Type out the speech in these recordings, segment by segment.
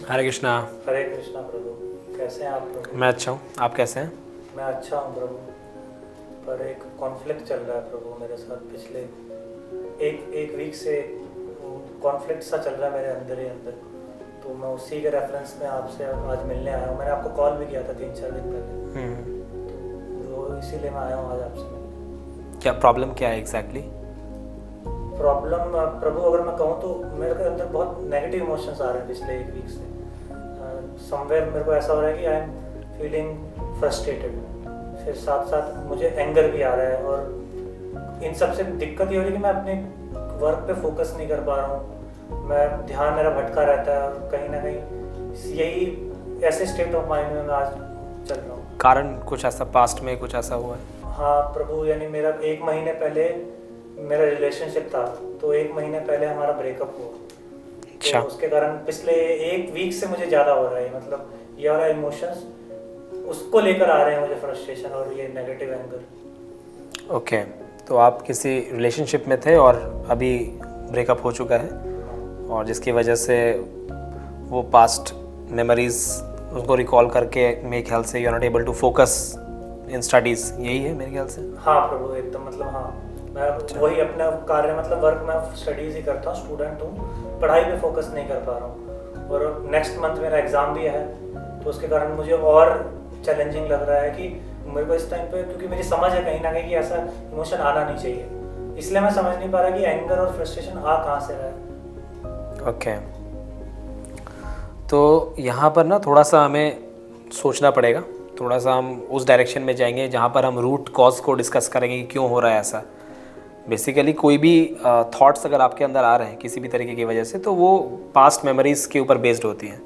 हरे कृष्णा। हरे कृष्णा प्रभु। कैसे हैं आप प्रभु? मैं अच्छा हूँ, आप कैसे हैं? मैं अच्छा हूँ प्रभु, पर एक कॉन्फ्लिक्ट चल रहा है प्रभु मेरे साथ। पिछले एक वीक से कॉन्फ्लिक्ट सा चल रहा है मेरे अंदर ही अंदर। तो मैं उसी के रेफरेंस में आपसे आज मिलने आया हूँ। मैंने आपको कॉल भी किया था 3-4 दिन पहले, तो इसीलिए मैं आया हूँ आज आपसे मिलने। क्या प्रॉब्लम क्या है एग्जैक्टली? प्रॉब्लम प्रभु अगर मैं कहूँ तो मेरे के अंदर बहुत नेगेटिव इमोशंस आ रहे हैं पिछले एक वीक से। समवेयर मेरे को ऐसा हो रहा है कि आई एम फीलिंग फ्रस्ट्रेटेड, फिर साथ साथ मुझे एंगर भी आ रहा है, और इन सब से दिक्कत ये हो रही है कि मैं अपने वर्क पे फोकस नहीं कर पा रहा हूँ। मैं ध्यान मेरा भटका रहता है, और कहीं ना कहीं यही ऐसे स्टेट ऑफ माइंड में मैं आज चल रहा हूँ। कारण कुछ ऐसा पास्ट में कुछ ऐसा हुआ है? हाँ प्रभु, यानी मेरा 1 महीने पहले मेरा रिलेशनशिप था, तो 1 महीने पहले हमारा ब्रेकअप हुआ। अच्छा। तो उसके कारण पिछले एक वीक से मुझे ज़्यादा हो रहा है, मतलब ये वाला इमोशंस उसको लेकर आ रहे हैं मुझे, फ्रस्ट्रेशन और ये नेगेटिव एंगर। ओके, तो आप किसी रिलेशनशिप में थे और अभी ब्रेकअप हो चुका है, और जिसकी वजह से वो पास्ट मेमोरीज उसको रिकॉल करके मेरे ख्याल से you are not able to focus in studies, यही है मेरे ख्याल से? हाँ प्रभु, एकदम, मतलब हाँ, मैं वही अपना कार्य, मतलब वर्क में स्टडीज़ ही करता हूँ, स्टूडेंट हूँ, पढ़ाई पे फोकस नहीं कर पा रहा हूँ। और नेक्स्ट मंथ मेरा एग्ज़ाम भी है, तो उसके कारण मुझे और चैलेंजिंग लग रहा है कि मेरे को इस टाइम पे, क्योंकि मेरी समझ है कहीं ना कहीं कि ऐसा इमोशन आना नहीं चाहिए, इसलिए मैं समझ नहीं पा रहा कि एंगर और फ्रस्ट्रेशन आ कहाँ से रहा है। ओके, तो यहाँ पर ना थोड़ा सा हमें सोचना पड़ेगा, थोड़ा सा हम उस डायरेक्शन में जाएंगे जहाँ पर हम रूट कॉज को डिस्कस करेंगे कि क्यों हो रहा है ऐसा। बेसिकली कोई भी थॉट्स अगर आपके अंदर आ रहे हैं किसी भी तरीके की वजह से, तो वो पास्ट मेमोरीज़ के ऊपर बेस्ड होती हैं।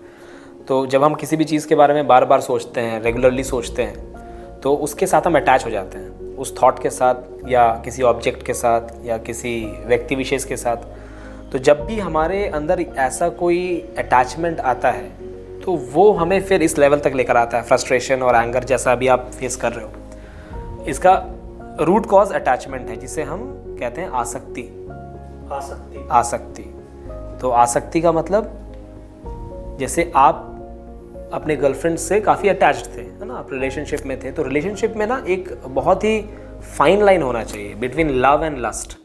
तो जब हम किसी भी चीज़ के बारे में बार बार सोचते हैं, रेगुलरली सोचते हैं, तो उसके साथ हम अटैच हो जाते हैं, उस थॉट के साथ, या किसी ऑब्जेक्ट के साथ, या किसी व्यक्ति विशेष के साथ। तो जब भी हमारे अंदर ऐसा कोई अटैचमेंट आता है, तो वो हमें फिर इस लेवल तक लेकर आता है, फ्रस्ट्रेशन और एंगर जैसा अभी आप फेस कर रहे हो। इसका रूट कॉज अटैचमेंट है, जिसे हम कहते हैं आसक्ति। आसक्ति। आसक्ति। तो आसक्ति का मतलब, जैसे आप अपने गर्लफ्रेंड से काफ़ी अटैच्ड थे, है ना, आप रिलेशनशिप में थे, तो रिलेशनशिप में ना एक बहुत ही फाइन लाइन होना चाहिए between love and lust.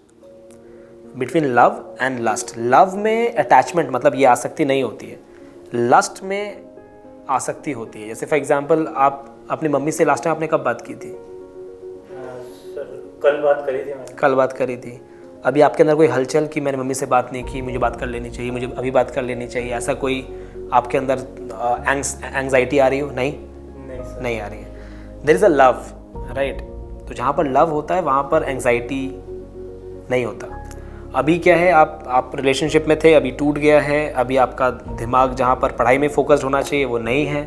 Between love and lust, love में अटैचमेंट मतलब ये आसक्ति नहीं होती है, लस्ट में आसक्ति होती है। जैसे फॉर एग्जांपल, आप अपनी मम्मी से लास्ट टाइम आपने कब बात की थी? कल बात करी थी मैंने। कल बात करी थी। अभी आपके अंदर कोई हलचल कि मैंने मम्मी से बात नहीं की, मुझे बात कर लेनी चाहिए, मुझे अभी बात कर लेनी चाहिए, ऐसा कोई आपके अंदर एंग्जाइटी आ रही हो? नहीं आ रही है। There is a love, right? तो जहाँ पर लव होता है वहाँ पर एंग्जाइटी नहीं होता। अभी क्या है, आप रिलेशनशिप में थे, अभी टूट गया है, अभी आपका दिमाग जहाँ पर पढ़ाई में फोकस्ड होना चाहिए वो नहीं है।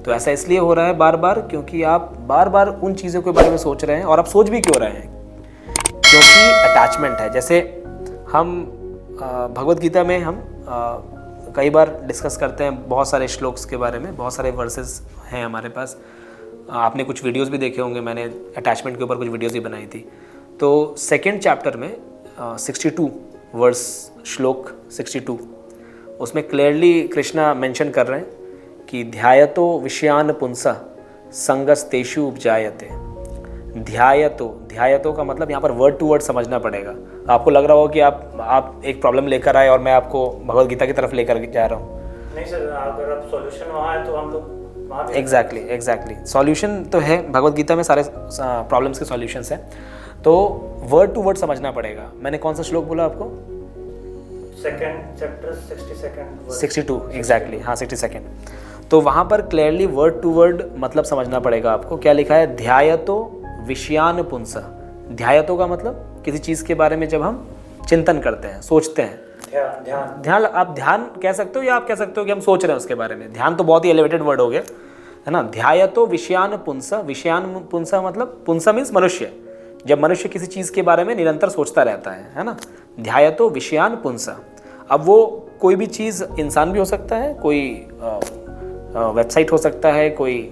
तो ऐसा इसलिए हो रहा है बार बार, क्योंकि आप बार बार उन चीज़ों के बारे में सोच रहे हैं। और आप सोच भी क्यों रहे हैं? क्योंकि अटैचमेंट है। जैसे हम भगवत गीता में हम कई बार डिस्कस करते हैं बहुत सारे श्लोक्स के बारे में, बहुत सारे वर्सेस हैं हमारे पास। आपने कुछ वीडियोस भी देखे होंगे, मैंने अटैचमेंट के ऊपर कुछ वीडियोस भी बनाई थी। तो 2nd चैप्टर में 62 वर्स, श्लोक 62, उसमें क्लियरली कृष्णा मेंशन कर रहे हैं कि ध्यायतो विषयान पुंसा संगस्तेषु उपजायते। ध्यायतो का मतलब यहाँ पर वर्ड टू वर्ड समझना पड़ेगा। आपको लग रहा हो कि आप एक प्रॉब्लम लेकर आए और मैं आपको भगवत गीता की तरफ लेकर जा रहा हूँ। नहीं सर, अगर आप सॉल्यूशन वहाँ है तो हम लोग वहाँ। एग्जैक्टली सॉल्यूशन तो है, भगवत गीता में सारे प्रॉब्लम्स के सॉल्यूशंस हैं। तो वर्ड टू वर्ड समझना पड़ेगा। मैंने कौन सा श्लोक बोला आपको? 2nd चैप्टर 62 62, एग्जैक्टली, हाँ 62। तो वहाँ पर क्लियरली वर्ड टू वर्ड मतलब समझना पड़ेगा आपको। क्या लिखा है? ध्यायतो विषयान पुंसा। ध्यायतो का मतलब किसी चीज़ के बारे में जब हम चिंतन करते हैं, सोचते हैं, ध्यान आप ध्यान कह सकते हो, या आप कह सकते हो कि हम सोच रहे हैं उसके बारे में। ध्यान तो बहुत ही एलिवेटेड वर्ड हो गया, है ना। ध्यायतो विषयान पुंसा। विषयान पुंसा मतलब, पुंसा मीन्स मनुष्य, जब मनुष्य किसी चीज़ के बारे में निरंतर सोचता रहता है ना। ध्यायतो विषयान पुंसा। अब वो कोई भी चीज़, इंसान भी हो सकता है, कोई वेबसाइट हो सकता है, कोई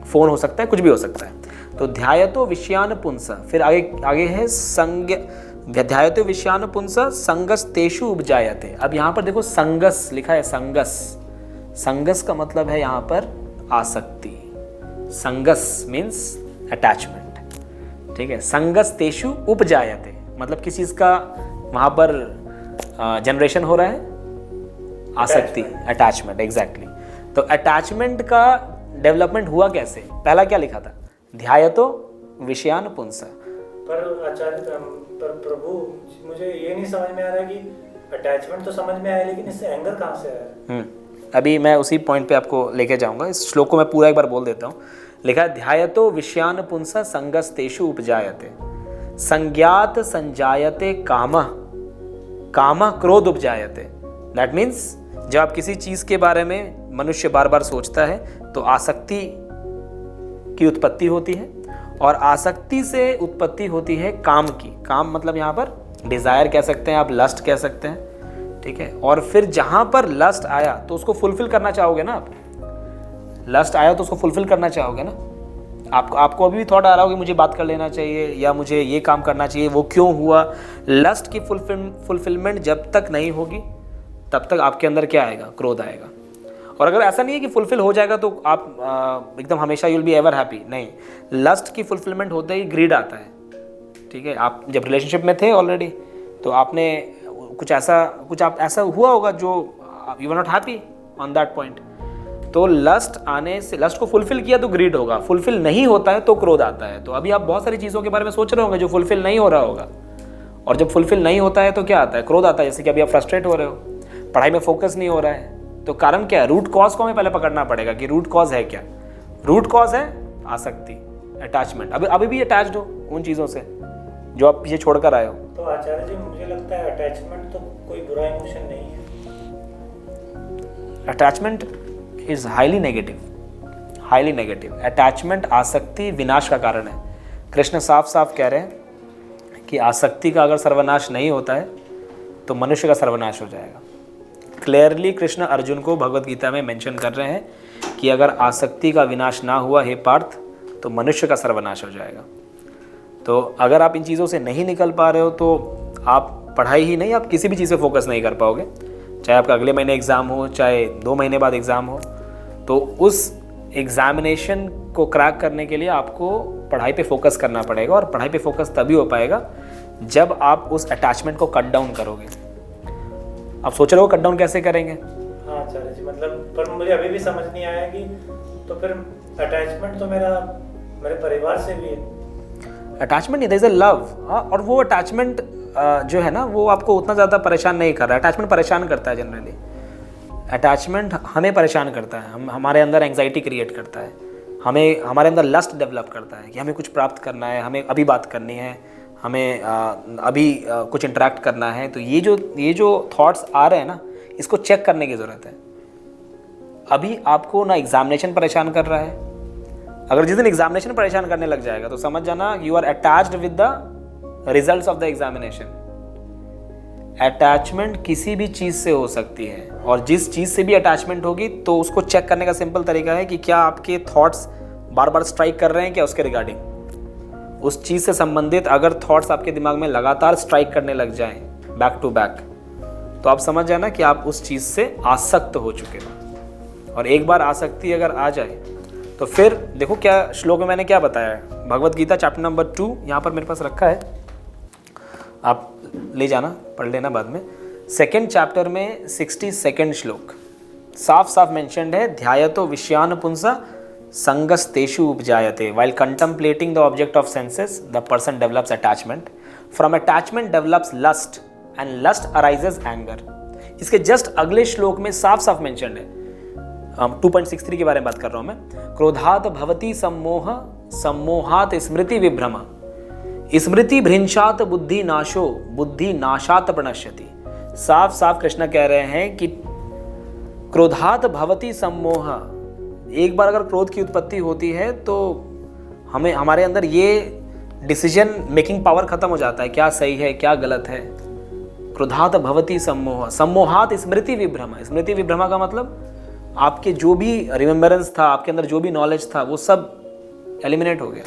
फ़ोन हो सकता है, कुछ भी हो सकता है। तो ध्यायतो विषयान पुंसा। फिर आगे है संग, ध्यायतो विषयान पुंसा संगस तेषु उपजायते। अब यहाँ पर देखो संगस लिखा है, संगस। संगस का मतलब है यहाँ पर आसक्ति। संगस मीन्स अटैचमेंट, ठीक है। संगस तेषु उपजायते मतलब किस चीज़ का वहाँ पर जनरेशन हो रहा है, आसक्ति, अटैचमेंट, एग्जैक्टली। तो अटैचमेंट का डेवलपमेंट हुआ कैसे? पहला क्या लिखा था, ध्यायतो विषयान पुंसा। पर आचार्य पर प्रभु मुझे ये नहीं समझ में आ रहा है कि अटैचमेंट तो समझ में आया लेकिन इससे एंगर कहाँ से आया? अभी मैं उसी पॉइंट पे आपको लेके जाऊंगा। इस श्लोक को मैं पूरा एक बार बोल देता हूँ। लिखा है ध्यायतो विषयान पुंसा संगस्तेषु उपजायते संज्ञात संजायते कामः कामः क्रोध उपजायते। दैट मीन्स जब आप किसी चीज के बारे में मनुष्य बार बार सोचता है तो आसक्ति की उत्पत्ति होती है, और आसक्ति से उत्पत्ति होती है काम की। काम मतलब यहाँ पर डिजायर कह सकते हैं आप, लस्ट कह सकते हैं, ठीक है। और फिर जहां पर लस्ट आया तो उसको फुलफिल करना चाहोगे ना आप। लस्ट आया तो उसको फुलफिल करना चाहोगे ना। आपको अभी भी थॉट आ रहा होगा कि मुझे बात कर लेना चाहिए या मुझे ये काम करना चाहिए, वो क्यों हुआ। लस्ट की फुलफिलमेंट जब तक नहीं होगी तब तक आपके अंदर क्या आएगा, क्रोध आएगा। और अगर ऐसा नहीं है कि फुलफिल हो जाएगा तो आप एकदम हमेशा you will be ever happy, नहीं। लस्ट की फुलफिलमेंट होते ही ग्रीड आता है, ठीक है। आप जब रिलेशनशिप में थे ऑलरेडी तो आपने कुछ ऐसा हुआ होगा जो you are not happy on that point, तो लस्ट आने से, लस्ट को फुलफिल किया तो ग्रीड होगा, फुलफिल नहीं होता है तो क्रोध आता है। तो अभी आप बहुत सारी चीज़ों के बारे में सोच रहे होंगे जो फुलफिल नहीं हो रहा होगा, और जब फुलफिल नहीं होता है तो क्या आता है, क्रोध आता है। जैसे कि अभी आप फ्रस्ट्रेट हो रहे हो, पढ़ाई में फोकस नहीं हो रहा है, तो कारण क्या है, रूट कॉज को हमें पहले पकड़ना पड़ेगा कि रूट कॉज है क्या। रूट कॉज है आसक्ति, अटैचमेंट। अभी भी अटैच्ड हो उन चीज़ों से जो आप पीछे छोड़ कर आए हो। तो आचार्य जी मुझे लगता है अटैचमेंट तो कोई बुरा इमोशन नहीं है। Attachment is highly negative, highly negative. Attachment, आसक्ति विनाश का कारण है। कृष्ण साफ साफ कह रहे हैं कि आसक्ति का अगर सर्वनाश नहीं होता है तो मनुष्य का सर्वनाश हो जाएगा। क्लियरली कृष्ण अर्जुन को भगवत गीता में मेंशन कर रहे हैं कि अगर आसक्ति का विनाश ना हुआ हे पार्थ तो मनुष्य का सर्वनाश हो जाएगा। तो अगर आप इन चीज़ों से नहीं निकल पा रहे हो तो आप पढ़ाई ही नहीं, आप किसी भी चीज़ पे फोकस नहीं कर पाओगे। चाहे आपका अगले महीने एग्ज़ाम हो, चाहे 2 महीने बाद एग्ज़ाम हो, तो उस एग्ज़ामिनेशन को क्रैक करने के लिए आपको पढ़ाई पे फोकस करना पड़ेगा। और पढ़ाई पे फोकस तभी हो पाएगा जब आप उस अटैचमेंट को कट डाउन करोगे। आप सोच रहे हो कट डाउन कैसे करेंगे? हाँ आचार्य जी, मतलब पर मुझे अभी भी समझ नहीं आया कि तो फिर अटैचमेंट तो मेरे परिवार से भी है। अटैचमेंट नहीं, देयर इज अ लव। और वो अटैचमेंट जो है ना वो आपको उतना ज़्यादा परेशान नहीं कर रहा है। अटैचमेंट परेशान करता है जनरली। अटैचमेंट हमें परेशान करता है, हमारे अंदर एंग्जाइटी क्रिएट करता है, हमारे अंदर लस्ट डेवलप करता है कि हमें कुछ प्राप्त करना है, हमें अभी बात करनी है, हमें अभी कुछ इंटरेक्ट करना है। तो ये जो थॉट्स आ रहे हैं ना, इसको चेक करने की ज़रूरत है। अभी आपको ना एग्जामिनेशन परेशान कर रहा है, अगर जिस दिन एग्जामिनेशन परेशान करने लग जाएगा तो समझ जाना you are attached with the results of the examination. Attachment किसी भी चीज़ से हो सकती है, और जिस चीज़ से भी अटैचमेंट होगी तो उसको चेक करने का सिंपल तरीका है कि क्या आपके थॉट्स बार बार स्ट्राइक कर रहे हैं क्या उसके रिगार्डिंग। उस चीज़ से संबंधित अगर थॉट्स आपके दिमाग में लगातार स्ट्राइक करने लग जाएं बैक टू बैक, तो आप समझ जाना कि आप उस चीज़ से आसक्त हो चुके हो। और एक बार आसक्ति अगर आ जाए तो फिर देखो क्या श्लोक में मैंने क्या बताया है। भगवत गीता चैप्टर नंबर 2 यहाँ पर मेरे पास रखा है, आप ले जाना, पढ़ लेना बाद में। 2nd चैप्टर में 62nd श्लोक साफ साफ मेंशन्ड है, ध्यायतो विषयान पुंसा संगस्तेषु उपजायते while contemplating the object of senses the person develops attachment, from attachment develops lust and lust arises anger. इसके जस्ट अगले श्लोक में साफ साफ मेंशन्ड है, 2.63 के बारे में बात कर रहा हूं मैं। क्रोधात भवति सम्मोह सम्मोहात स्मृति विभ्रम स्मृति भृंशात बुद्धि नाशो बुद्धि नाशात प्रणश्यति। साफ साफ कृष्ण कह रहे हैं कि क्रोधात भवति सम्मोह, एक बार अगर क्रोध की उत्पत्ति होती है तो हमारे अंदर ये डिसीजन मेकिंग पावर खत्म हो जाता है, क्या सही है क्या गलत है। क्रोधात भवति सम्मोह सम्मोहात स्मृति विभ्रम। स्मृति विभ्रम का मतलब आपके जो भी रिमेम्बरेंस था, आपके अंदर जो भी नॉलेज था, वो सब एलिमिनेट हो गया,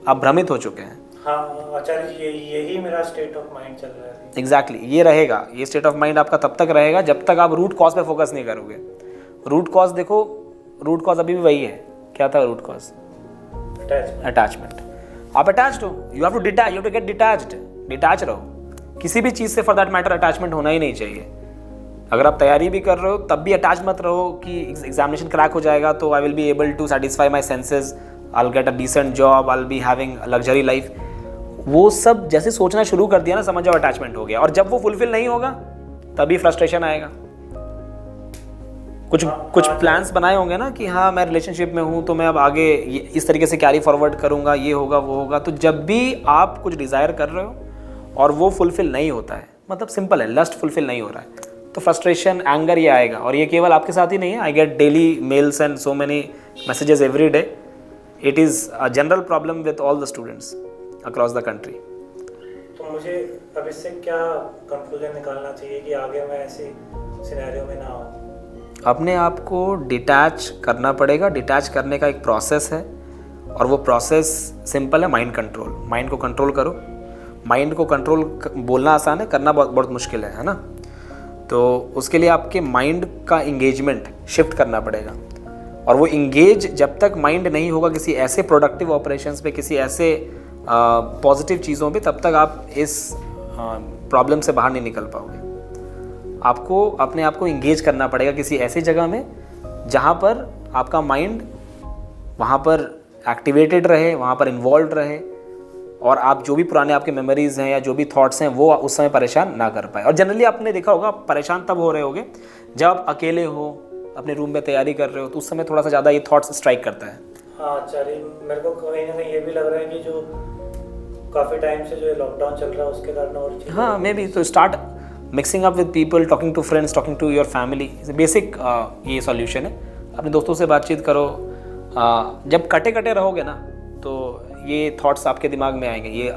आप भ्रमित हो चुके हैं। हाँ आचार्य जी, यही मेरा स्टेट ऑफ माइंड चल रहा है। एग्जैक्टली ये रहेगा, ये स्टेट ऑफ माइंड आपका तब तक रहेगा जब तक आप रूट कॉज पे फोकस नहीं करोगे। रूट कॉज देखो, रूट कॉज अभी भी वही है। क्या था रूट कॉज? अटैचमेंट। आप अटैच्ड हो, you have to detach, you have to get detached. Detach रहो किसी भी चीज़ से, फॉर दैट मैटर अटैचमेंट होना ही नहीं चाहिए। अगर आप तैयारी भी कर रहे हो तब भी अटैच मत रहो कि एग्जामिनेशन क्रैक हो जाएगा तो I will be able to satisfy my senses, I will get a decent job, I will be having luxury life. वो सब जैसे सोचना शुरू कर दिया ना, समझ जाओ अटैचमेंट हो गया। और जब वो फुलफिल नहीं होगा तभी फ्रस्ट्रेशन आएगा। कुछ प्लान्स बनाए होंगे ना कि हाँ मैं रिलेशनशिप में हूँ तो मैं अब आगे इस तरीके से कैरी फॉरवर्ड करूँगा, ये होगा वो होगा। तो जब भी आप कुछ डिज़ायर कर रहे हो और वो फुलफिल नहीं होता है, मतलब सिंपल है, लस्ट फुलफिल नहीं हो रहा है, तो फ्रस्ट्रेशन, एंगर ये आएगा। और ये केवल आपके साथ ही नहीं है, I get daily mails and so many messages every day. It is a general problem with all the students across the country. तो मुझे अब इससे क्या कंक्लूजन निकालना चाहिए कि आगे मैं ऐसे सिनेरियो में ना आऊँ? अपने आप को डिटैच करना पड़ेगा। डिटैच करने का एक प्रोसेस है और वो प्रोसेस सिंपल है, माइंड कंट्रोल। माइंड को कंट्रोल करो। माइंड को कंट्रोल बोलना आसान है, करना बहुत बहुत मुश्किल है ना। तो उसके लिए आपके माइंड का इंगेजमेंट शिफ्ट करना पड़ेगा। और वो इंगेज जब तक माइंड नहीं होगा किसी ऐसे प्रोडक्टिव ऑपरेशंस पे, किसी ऐसे पॉजिटिव चीज़ों पे, तब तक आप इस प्रॉब्लम से बाहर नहीं निकल पाओगे। आपको अपने आप को इंगेज करना पड़ेगा किसी ऐसी जगह में जहाँ पर आपका माइंड वहाँ पर एक्टिवेटेड रहे, वहाँ पर इन्वॉल्व रहे, और आप जो भी पुराने आपके मेमोरीज़ हैं या जो भी थॉट्स हैं वो उस समय परेशान ना कर पाए। और जनरली आपने देखा होगा आप परेशान तब हो रहे होगे जब आप अकेले हो, अपने रूम में तैयारी कर रहे हो, तो उस समय थोड़ा सा ज़्यादा ये थॉट्स स्ट्राइक करता है। हाँ चलिए, मेरे को कहीं ना कहीं ये भी लग रहा है कि जो काफ़ी टाइम से जो लॉकडाउन चल रहा है उसके कारण और हाँ मे बी। तो start mixing up with people, talking to friends, talking to your family. Basic ये सॉल्यूशन है। अपने दोस्तों से बातचीत करो। जब कटे कटे रहोगे ना तो ये थॉट्स आपके दिमाग में आएंगे, ये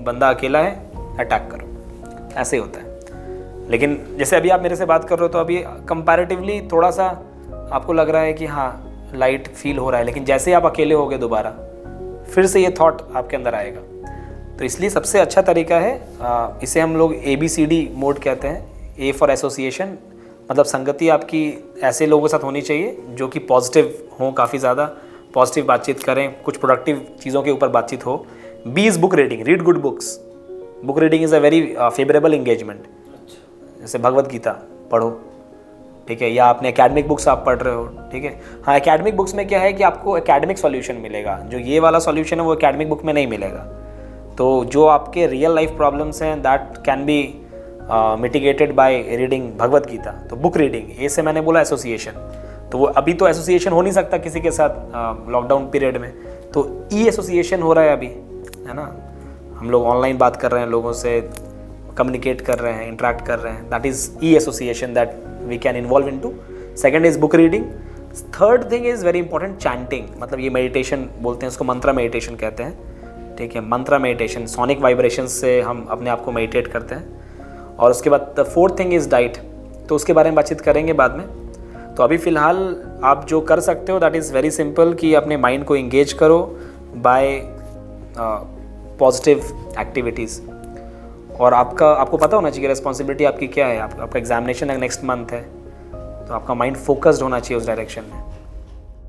बंदा अकेला है, अटैक करो, ऐसे ही होता है। लेकिन जैसे अभी आप मेरे से बात कर रहे हो तो अभी कंपैरेटिवली थोड़ा सा आपको लग रहा है कि हाँ लाइट फील हो रहा है, लेकिन जैसे आप अकेले होगे दोबारा फिर से ये थॉट आपके अंदर आएगा। तो इसलिए सबसे अच्छा तरीका है, इसे हम लोग ABCD मोड कहते हैं। A फॉर एसोसिएशन, मतलब संगति आपकी ऐसे लोगों के साथ होनी चाहिए जो कि पॉजिटिव हों, काफ़ी ज़्यादा पॉजिटिव बातचीत करें, कुछ प्रोडक्टिव चीज़ों के ऊपर बातचीत हो। B is book reading, read good books. Book reading is a very favourable engagement. जैसे भगवत गीता पढ़ो, ठीक है, या अपने एकेडमिक बुक्स आप पढ़ रहे हो, ठीक है। हाँ, एकेडमिक बुक्स में क्या है कि आपको एकेडमिक सॉल्यूशन मिलेगा, जो ये वाला सॉल्यूशन है वो एकेडमिक बुक में नहीं मिलेगा। तो जो आपके रियल लाइफ प्रॉब्लम्स हैं that can be mitigated by reading Bhagavad Gita. तो बुक रीडिंग, ए से मैंने बोला एसोसिएशन, तो वो अभी तो एसोसिएशन हो नहीं सकता किसी के साथ लॉकडाउन पीरियड में, तो ई एसोसिएशन हो रहा है अभी, है ना। हम लोग ऑनलाइन बात कर रहे हैं, लोगों से कम्युनिकेट कर रहे हैं, इंटरेक्ट कर रहे हैं, that is a association that we can involve in to. Second is book reading. Third thing is very important, chanting, मतलब ये मेडिटेशन बोलते हैं उसको, मंत्रा मेडिटेशन कहते हैं, ठीक है। मंत्रा मेडिटेशन, सोनिक वाइब्रेशंस से हम अपने आप को मेडिटेट करते हैं। और उसके बाद the fourth thing is diet, तो उसके बारे में बातचीत करेंगे बाद में। तो अभी फ़िलहाल आप जो कर सकते हो दैट इज़ वेरी सिंपल कि अपने माइंड को इंगेज करो बाय पॉजिटिव एक्टिविटीज़। और आपको पता होना चाहिए रिस्पॉन्सिबिलिटी आपकी क्या है। आपका एग्जामिनेशन नेक्स्ट मंथ है, तो आपका माइंड फोकस्ड होना चाहिए उस डायरेक्शन में।